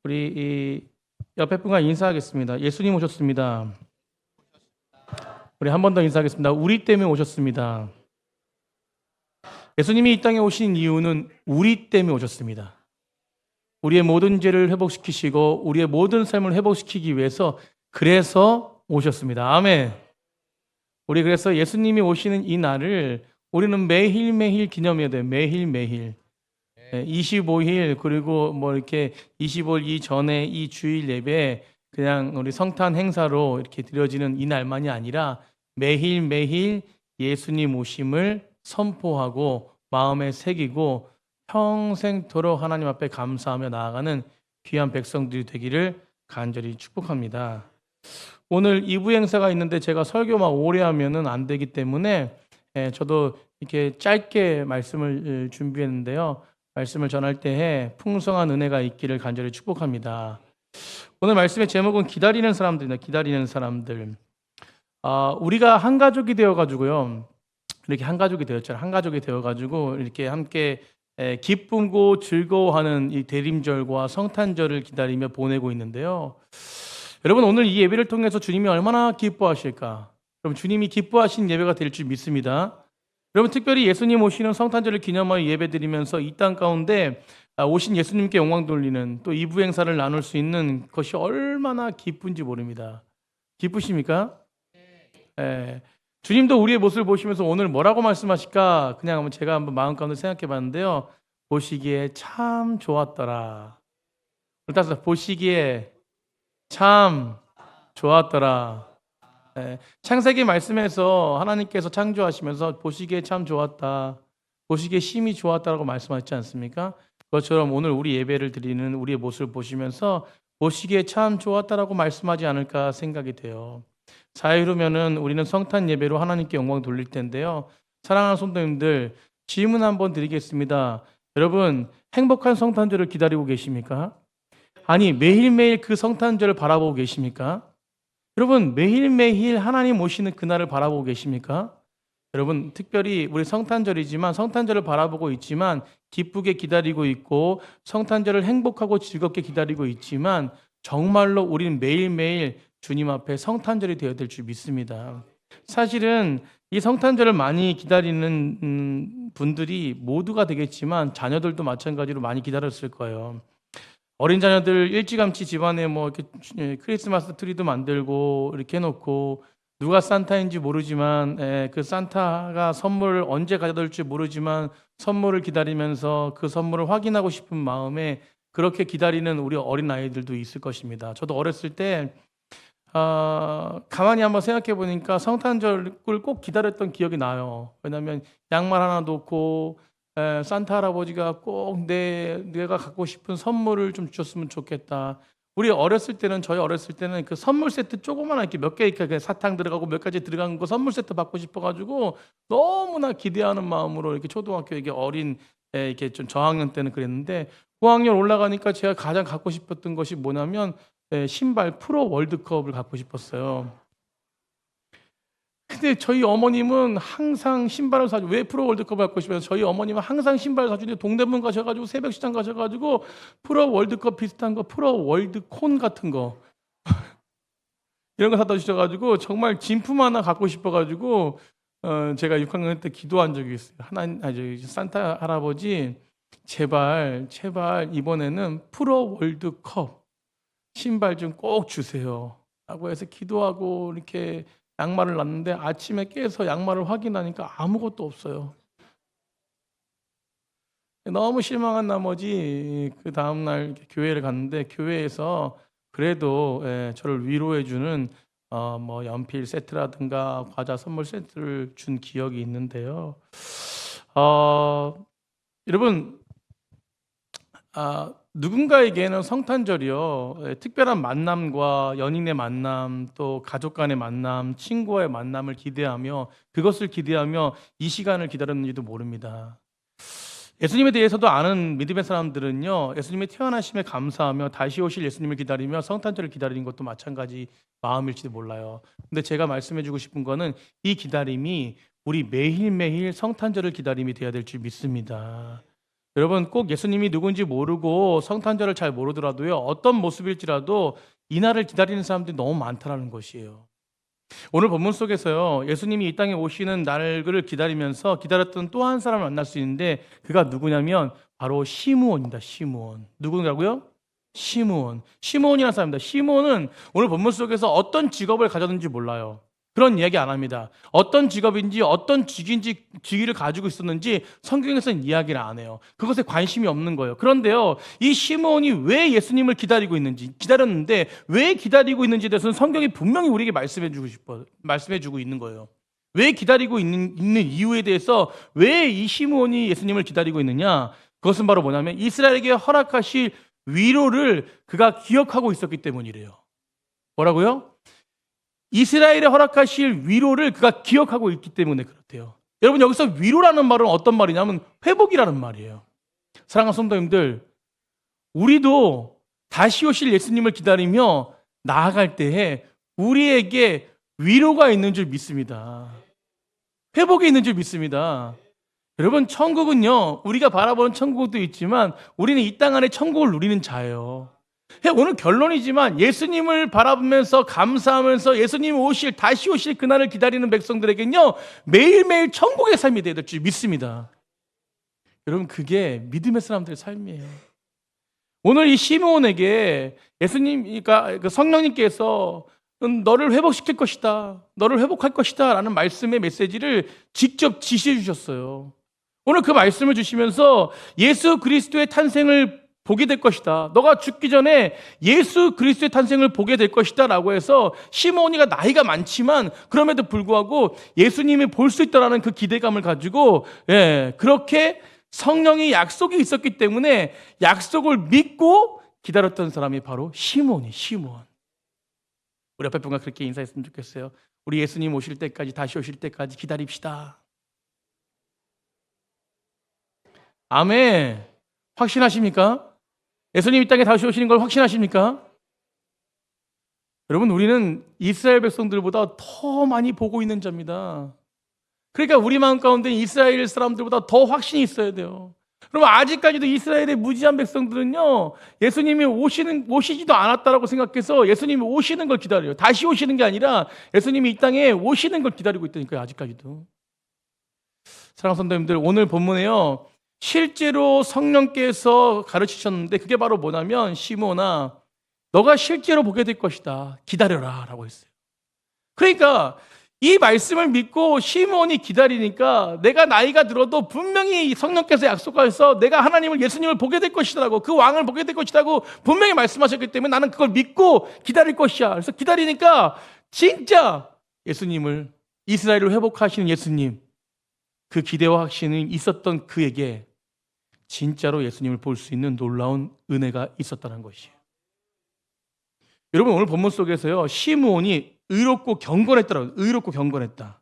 우리 이 옆에 분과 인사하겠습니다. 예수님 오셨습니다. 우리 한 번 더 인사하겠습니다. 우리 때문에 오셨습니다. 예수님이 이 땅에 오신 이유는 우리 때문에 오셨습니다. 우리의 모든 죄를 회복시키시고 우리의 모든 삶을 회복시키기 위해서 그래서 오셨습니다. 아멘. 우리 그래서 예수님이 오시는 이 날을 우리는 매일매일 기념해야 돼요. 매일매일. 25일 그리고 뭐 이렇게 25일 이전에 이 주일 예배 그냥 우리 성탄 행사로 이렇게 드려지는 이 날만이 아니라 매일매일 예수님 오심을 선포하고 마음에 새기고 평생토록 하나님 앞에 감사하며 나아가는 귀한 백성들이 되기를 간절히 축복합니다. 오늘 2부 행사가 있는데 제가 설교 막 오래 하면은 안 되기 때문에 저도 이렇게 짧게 말씀을 준비했는데요. 말씀을 전할 때에 풍성한 은혜가 있기를 간절히 축복합니다. 오늘 말씀의 제목은 기다리는 사람들입니다. 기다리는 사람들. 우리가 한 가족이 되어가지고요. 이렇게 한 가족이 되었잖아요. 한 가족이 되어가지고 이렇게 함께 기쁨고 즐거워하는 이 대림절과 성탄절을 기다리며 보내고 있는데요. 여러분 오늘 이 예배를 통해서 주님이 얼마나 기뻐하실까? 여러분 주님이 기뻐하신 예배가 될 줄 믿습니다. 여러분 특별히 예수님 오시는 성탄절을 기념하여 예배드리면서 이 땅 가운데 오신 예수님께 영광 돌리는 또 2부 행사를 나눌 수 있는 것이 얼마나 기쁜지 모릅니다. 기쁘십니까? 예. 주님도 우리의 모습을 보시면서 오늘 뭐라고 말씀하실까? 그냥 제가 한번 마음 가운데 생각해 봤는데요. 보시기에 참 좋았더라. 따라서 보시기에 참 좋았더라. 창세기 말씀에서 하나님께서 창조하시면서 보시기에 참 좋았다. 보시기에 심히 좋았다라고 말씀하셨지 않습니까? 그것처럼 오늘 우리 예배를 드리는 우리의 모습을 보시면서 보시기에 참 좋았다라고 말씀하지 않을까 생각이 돼요. 4일 후면은 우리는 성탄 예배로 하나님께 영광 돌릴 텐데요. 사랑하는 성도님들, 질문 한번 드리겠습니다. 여러분, 행복한 성탄절을 기다리고 계십니까? 아니, 매일매일 그 성탄절을 바라보고 계십니까? 여러분, 매일매일 하나님 오시는 그날을 바라보고 계십니까? 여러분, 특별히 우리 성탄절이지만 성탄절을 바라보고 있지만 기쁘게 기다리고 있고 성탄절을 행복하고 즐겁게 기다리고 있지만 정말로 우리는 매일매일 주님 앞에 성탄절이 되어야 될 줄 믿습니다. 사실은 이 성탄절을 많이 기다리는 분들이 모두가 되겠지만 자녀들도 마찬가지로 많이 기다렸을 거예요. 어린 자녀들 일찌감치 집안에 뭐 이렇게 크리스마스 트리도 만들고 이렇게 해놓고 누가 산타인지 모르지만 그 산타가 선물을 언제 가져다 줄지 모르지만 선물을 기다리면서 그 선물을 확인하고 싶은 마음에 그렇게 기다리는 우리 어린 아이들도 있을 것입니다. 저도 어렸을 때 가만히 한번 생각해 보니까 성탄절을 꼭 기다렸던 기억이 나요. 왜냐하면 양말 하나 놓고 산타 할아버지가 꼭 내가 갖고 싶은 선물을 좀 주셨으면 좋겠다. 우리 어렸을 때는 저희 어렸을 때는 그 선물 세트 조그마한 이렇게 몇 개 이렇게 사탕 들어가고 몇 가지 들어간 거 선물 세트 받고 싶어가지고 너무나 기대하는 마음으로 이렇게 초등학교 이게 어린 이렇게 좀 저학년 때는 그랬는데 고학년 올라가니까 제가 가장 갖고 싶었던 것이 뭐냐면 신발 프로 월드컵을 갖고 싶었어요. 근데 저희 어머님은 항상 신발을 사주. 왜 프로 월드컵을 갖고 싶어요? 저희 어머님은 항상 신발을 사주는데 동대문 가셔가지고 새벽시장 가셔가지고 프로 월드컵 비슷한 거, 프로 월드콘 같은 거 이런 거 사다 주셔가지고 정말 진품 하나 갖고 싶어가지고 제가 6학년 때 기도한 적이 있어요. 산타 할아버지 제발 이번에는 프로 월드컵 신발 좀 꼭 주세요. 라고 해서 기도하고 이렇게 양말을 놨는데 아침에 깨서 양말을 확인하니까 아무것도 없어요. 너무 실망한 나머지 그 다음날 교회를 갔는데 교회에서 그래도 저를 위로해주는 뭐 연필 세트라든가 과자 선물 세트를 준 기억이 있는데요. 여러분 누군가에게는 성탄절이요 특별한 만남과 연인의 만남 또 가족 간의 만남 친구와의 만남을 기대하며 그것을 기대하며 이 시간을 기다렸는지도 모릅니다. 예수님에 대해서도 아는 믿음의 사람들은요 예수님의 태어나심에 감사하며 다시 오실 예수님을 기다리며 성탄절을 기다리는 것도 마찬가지 마음일지도 몰라요. 근데 제가 말씀해주고 싶은 거는 이 기다림이 우리 매일매일 성탄절을 기다림이 되어야 될 줄 믿습니다. 여러분 꼭 예수님이 누군지 모르고 성탄절을 잘 모르더라도요, 어떤 모습일지라도 이날을 기다리는 사람들이 너무 많다는 것이에요. 오늘 본문 속에서요, 예수님이 이 땅에 오시는 날을 기다리면서 기다렸던 또 한 사람을 만날 수 있는데, 그가 누구냐면 바로 시므온입니다. 시므온. 누구라고요? 시므온. 시므온이라는 사람입니다. 시므온은 오늘 본문 속에서 어떤 직업을 가졌는지 몰라요. 그런 이야기 안 합니다. 어떤 직업인지 어떤 직위를 가지고 있었는지 성경에서는 이야기를 안 해요. 그것에 관심이 없는 거예요. 그런데요, 이 시므온이 왜 예수님을 기다렸는데 왜 기다리고 있는지에 대해서는 성경이 분명히 우리에게 말씀해주고 있는 거예요. 왜 기다리고 있는 이유에 대해서, 왜 이 시므온이 예수님을 기다리고 있느냐? 그것은 바로 뭐냐면 이스라엘에게 허락하실 위로를 그가 기억하고 있었기 때문이래요. 뭐라고요? 이스라엘에 허락하실 위로를 그가 기억하고 있기 때문에 그렇대요. 여러분, 여기서 위로라는 말은 어떤 말이냐면 회복이라는 말이에요. 사랑하는 성도님들, 우리도 다시 오실 예수님을 기다리며 나아갈 때에 우리에게 위로가 있는 줄 믿습니다. 회복이 있는 줄 믿습니다. 여러분, 천국은요, 우리가 바라보는 천국도 있지만 우리는 이 땅 안에 천국을 누리는 자예요. 오늘 결론이지만 예수님을 바라보면서 감사하면서 예수님 다시 오실 그날을 기다리는 백성들에게는요, 매일매일 천국의 삶이 되어야 될 줄 믿습니다. 여러분, 그게 믿음의 사람들의 삶이에요. 오늘 이 시므온에게 예수님, 성령님께서 너를 회복시킬 것이다, 너를 회복할 것이다 라는 말씀의 메시지를 직접 지시해 주셨어요. 오늘 그 말씀을 주시면서 예수 그리스도의 탄생을 보게 될 것이다, 너가 죽기 전에 예수 그리스도의 탄생을 보게 될 것이다 라고 해서, 시므온이가 나이가 많지만 그럼에도 불구하고 예수님이 볼 수 있다라는 그 기대감을 가지고, 그렇게 성령의 약속이 있었기 때문에 약속을 믿고 기다렸던 사람이 바로 시므온. 우리 옆에 분과 그렇게 인사했으면 좋겠어요. 우리 예수님 오실 때까지, 다시 오실 때까지 기다립시다. 아멘. 확신하십니까? 예수님 이 땅에 다시 오시는 걸 확신하십니까? 여러분, 우리는 이스라엘 백성들보다 더 많이 보고 있는 자입니다. 그러니까 우리 마음 가운데 이스라엘 사람들보다 더 확신이 있어야 돼요. 그러면 아직까지도 이스라엘의 무지한 백성들은요, 예수님이 오시지도 않았다라고 생각해서 예수님이 오시는 걸 기다려요. 다시 오시는 게 아니라 예수님이 이 땅에 오시는 걸 기다리고 있다니까요, 아직까지도. 사랑하는 성도님들, 오늘 본문에요, 실제로 성령께서 가르치셨는데 그게 바로 뭐냐면, 시므온아, 너가 실제로 보게 될 것이다, 기다려라 라고 했어요. 그러니까 이 말씀을 믿고 시므온이 기다리니까 내가 나이가 들어도 분명히 성령께서 약속하셔서 내가 예수님을 보게 될 것이라고, 그 왕을 보게 될 것이라고 분명히 말씀하셨기 때문에 나는 그걸 믿고 기다릴 것이야. 그래서 기다리니까 진짜 예수님을, 이스라엘을 회복하시는 예수님, 그 기대와 확신이 있었던 그에게 진짜로 예수님을 볼 수 있는 놀라운 은혜가 있었다는 것이에요. 여러분, 오늘 본문 속에서요, 시므온이 의롭고 경건했더라고요. 의롭고 경건했다.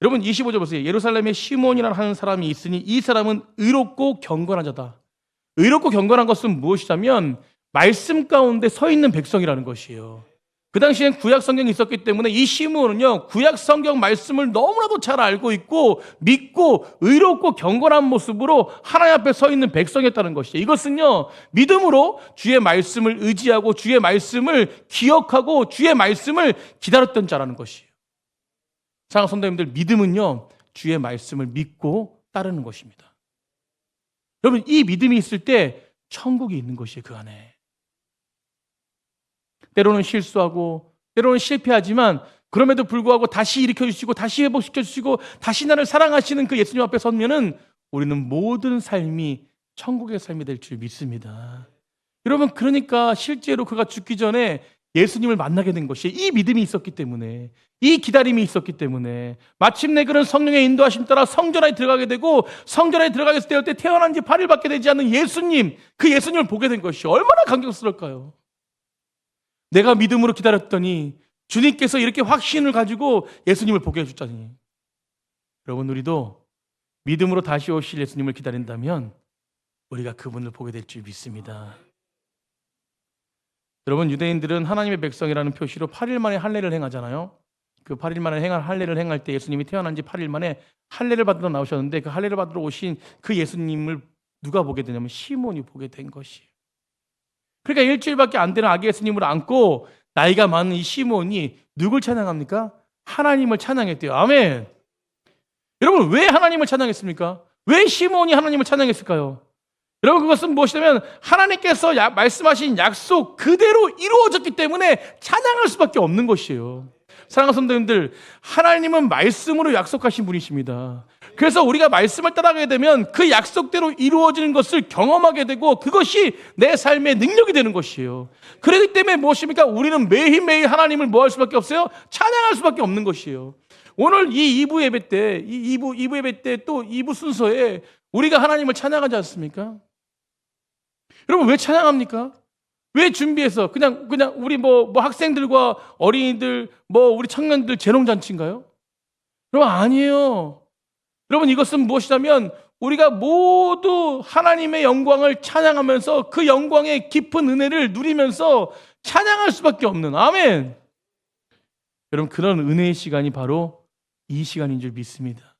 여러분, 25절 보세요. 예루살렘에 시므온이라는 하는 사람이 있으니 이 사람은 의롭고 경건한 자다. 의롭고 경건한 것은 무엇이냐면 말씀 가운데 서 있는 백성이라는 것이에요. 그 당시엔 구약 성경이 있었기 때문에 이 시므온은요, 구약 성경 말씀을 너무나도 잘 알고 있고 믿고 의롭고 경건한 모습으로 하나님 앞에 서 있는 백성이었다는 것이에요. 이것은요, 믿음으로 주의 말씀을 의지하고 주의 말씀을 기억하고 주의 말씀을 기다렸던 자라는 것이에요. 사랑하는 성도님들, 믿음은요, 주의 말씀을 믿고 따르는 것입니다. 여러분, 이 믿음이 있을 때 천국이 있는 것이에요, 그 안에. 때로는 실수하고 때로는 실패하지만 그럼에도 불구하고 다시 일으켜주시고 다시 회복시켜주시고 다시 나를 사랑하시는 그 예수님 앞에 서면은 우리는 모든 삶이 천국의 삶이 될 줄 믿습니다. 여러분, 그러니까 실제로 그가 죽기 전에 예수님을 만나게 된 것이 이 믿음이 있었기 때문에, 이 기다림이 있었기 때문에 마침내 그런 성령의 인도하심 따라 성전에 들어가게 되고, 성전에 들어가게 될 때 태어난 지 8일밖에 되지 않는 예수님, 그 예수님을 보게 된 것이 얼마나 감격스러울까요? 내가 믿음으로 기다렸더니 주님께서 이렇게 확신을 가지고 예수님을 보게 해주자니, 여러분, 우리도 믿음으로 다시 오실 예수님을 기다린다면 우리가 그분을 보게 될 줄 믿습니다. 여러분, 유대인들은 하나님의 백성이라는 표시로 8일 만에 할례를 행하잖아요. 그 8일 만에 할례를 행할 때 예수님이 태어난 지 8일 만에 할례를 받으러 나오셨는데, 그 할례를 받으러 오신 그 예수님을 누가 보게 되냐면 시몬이 보게 된 것이에요. 그러니까 일주일밖에 안 되는 아기 예수님을 안고 나이가 많은 이 시몬이 누굴 찬양합니까? 하나님을 찬양했대요. 아멘. 여러분, 왜 하나님을 찬양했습니까? 왜 시몬이 하나님을 찬양했을까요? 여러분, 그것은 무엇이냐면 하나님께서 말씀하신 약속 그대로 이루어졌기 때문에 찬양할 수밖에 없는 것이에요. 사랑하는 성도님들, 하나님은 말씀으로 약속하신 분이십니다. 그래서 우리가 말씀을 따라가게 되면 그 약속대로 이루어지는 것을 경험하게 되고 그것이 내 삶의 능력이 되는 것이에요. 그렇기 때문에 무엇입니까? 우리는 매일매일 하나님을 뭐 할 수밖에 없어요? 찬양할 수밖에 없는 것이에요. 오늘 이 2부 예배 때, 이 2부 예배 때 또 2부 순서에 우리가 하나님을 찬양하지 않습니까? 여러분, 왜 찬양합니까? 왜 준비해서 그냥 우리 뭐 학생들과 어린이들 우리 청년들 재롱잔치인가요? 여러분, 아니에요. 여러분, 이것은 무엇이냐면 우리가 모두 하나님의 영광을 찬양하면서 그 영광의 깊은 은혜를 누리면서 찬양할 수밖에 없는, 아멘. 여러분, 그런 은혜의 시간이 바로 이 시간인 줄 믿습니다.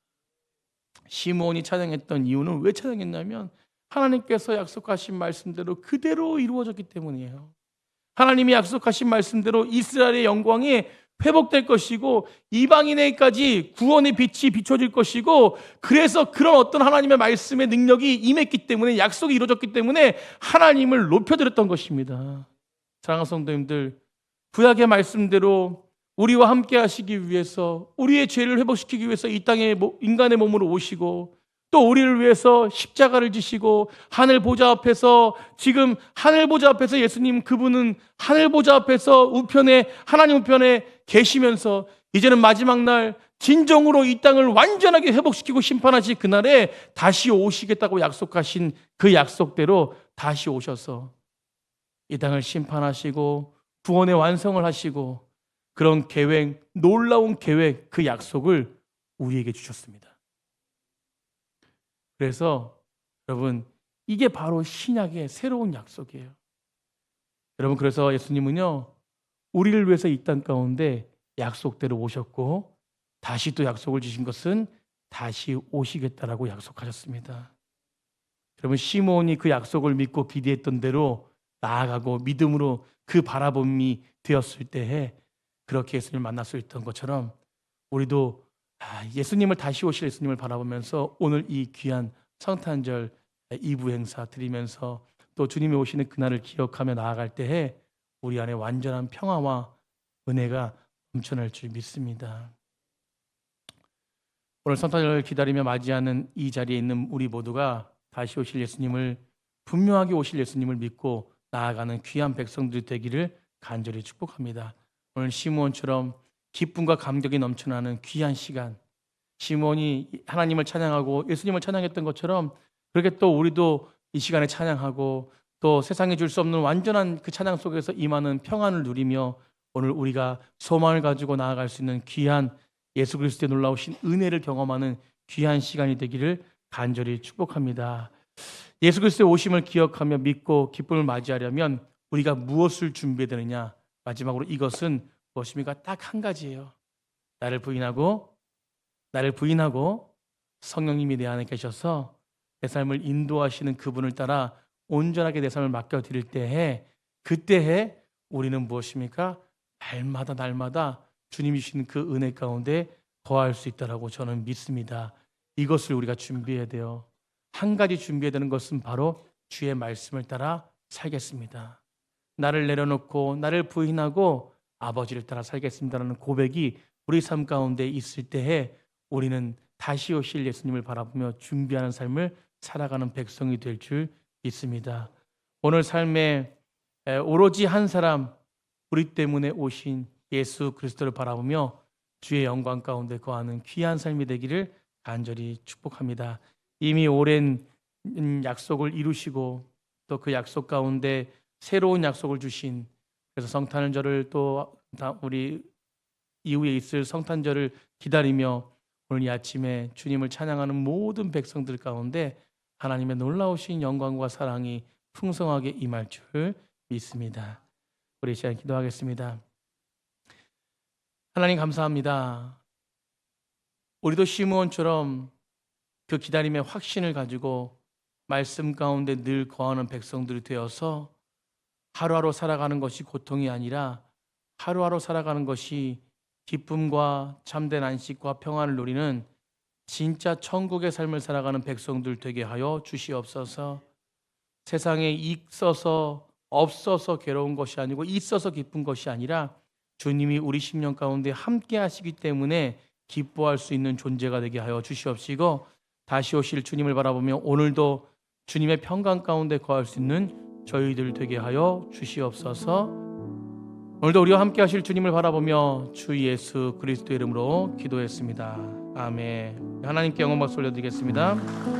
시므온이 찬양했던 이유는 왜 찬양했냐면 하나님께서 약속하신 말씀대로 그대로 이루어졌기 때문이에요. 하나님이 약속하신 말씀대로 이스라엘의 영광이 회복될 것이고 이방인에게까지 구원의 빛이 비춰질 것이고, 그래서 그런 어떤 하나님의 말씀의 능력이 임했기 때문에, 약속이 이루어졌기 때문에 하나님을 높여드렸던 것입니다. 사랑하는 성도님들, 구약의 말씀대로 우리와 함께 하시기 위해서, 우리의 죄를 회복시키기 위해서 이 땅에 인간의 몸으로 오시고, 또 우리를 위해서 십자가를 지시고 하늘 보좌 앞에서, 지금 하늘 보좌 앞에서 예수님, 그분은 하늘 보좌 앞에서 우편에, 하나님 우편에 계시면서 이제는 마지막 날 진정으로 이 땅을 완전하게 회복시키고 심판하실 그날에 다시 오시겠다고 약속하신 그 약속대로 다시 오셔서 이 땅을 심판하시고 구원의 완성을 하시고, 그런 계획, 놀라운 계획, 그 약속을 우리에게 주셨습니다. 그래서 여러분, 이게 바로 신약의 새로운 약속이에요. 여러분, 그래서 예수님은요, 우리를 위해서 이 땅 가운데 약속대로 오셨고 다시 또 약속을 주신 것은 다시 오시겠다라고 약속하셨습니다. 여러분, 시므온이 그 약속을 믿고 기대했던 대로 나아가고 믿음으로 그 바라봄이 되었을 때에 그렇게 예수님을 만날 수 있던 것처럼 우리도 예수님을, 다시 오실 예수님을 바라보면서 오늘 이 귀한 성탄절 2부 행사 드리면서 또 주님이 오시는 그날을 기억하며 나아갈 때에 우리 안에 완전한 평화와 은혜가 넘쳐날 줄 믿습니다. 오늘 성탄절을 기다리며 맞이하는 이 자리에 있는 우리 모두가 다시 오실 예수님을, 분명하게 오실 예수님을 믿고 나아가는 귀한 백성들이 되기를 간절히 축복합니다. 오늘 시므온처럼 기쁨과 감격이 넘쳐나는 귀한 시간, 시므온이 하나님을 찬양하고 예수님을 찬양했던 것처럼 그렇게 또 우리도 이 시간에 찬양하고 또 세상에 줄 수 없는 완전한 그 찬양 속에서 임하는 평안을 누리며 오늘 우리가 소망을 가지고 나아갈 수 있는 귀한 예수 그리스도의 놀라우신 은혜를 경험하는 귀한 시간이 되기를 간절히 축복합니다. 예수 그리스도의 오심을 기억하며 믿고 기쁨을 맞이하려면 우리가 무엇을 준비해야 되느냐? 마지막으로 이것은 무엇입니까? 딱 한 가지예요. 나를 부인하고 성령님이 내 안에 계셔서 내 삶을 인도하시는 그분을 따라 온전하게 내 삶을 맡겨드릴 때에, 그때에 우리는 무엇입니까? 날마다 주님이 주시는 그 은혜 가운데 거할 수 있다라고 저는 믿습니다. 이것을 우리가 준비해야 돼요. 한 가지 준비해야 되는 것은 바로 주의 말씀을 따라 살겠습니다. 나를 내려놓고 나를 부인하고 아버지를 따라 살겠습니다라는 고백이 우리 삶 가운데 있을 때에 우리는 다시 오실 예수님을 바라보며 준비하는 삶을 살아가는 백성이 될 줄 믿습니다. 오늘 삶에 오로지 한 사람, 우리 때문에 오신 예수 그리스도를 바라보며 주의 영광 가운데 거하는 귀한 삶이 되기를 간절히 축복합니다. 이미 오랜 약속을 이루시고 또 그 약속 가운데 새로운 약속을 주신, 그래서 성탄절을 또 우리 이후에 있을 성탄절을 기다리며 오늘 이 아침에 주님을 찬양하는 모든 백성들 가운데 하나님의 놀라우신 영광과 사랑이 풍성하게 임할 줄 믿습니다. 우리 시간 기도하겠습니다. 하나님, 감사합니다. 우리도 시므온처럼 그 기다림의 확신을 가지고 말씀 가운데 늘 거하는 백성들이 되어서 하루하루 살아가는 것이 고통이 아니라 하루하루 살아가는 것이 기쁨과 참된 안식과 평안을 누리는 진짜 천국의 삶을 살아가는 백성들 되게 하여 주시옵소서. 세상에 있어서 없어서 괴로운 것이 아니고 있어서 기쁜 것이 아니라 주님이 우리 심령 가운데 함께 하시기 때문에 기뻐할 수 있는 존재가 되게 하여 주시옵시고, 다시 오실 주님을 바라보며 오늘도 주님의 평강 가운데 거할 수 있는 저희들 되게 하여 주시옵소서. 오늘도 우리와 함께 하실 주님을 바라보며 주 예수 그리스도의 이름으로 기도했습니다. 아멘. 하나님께 영광 박수 올려드리겠습니다.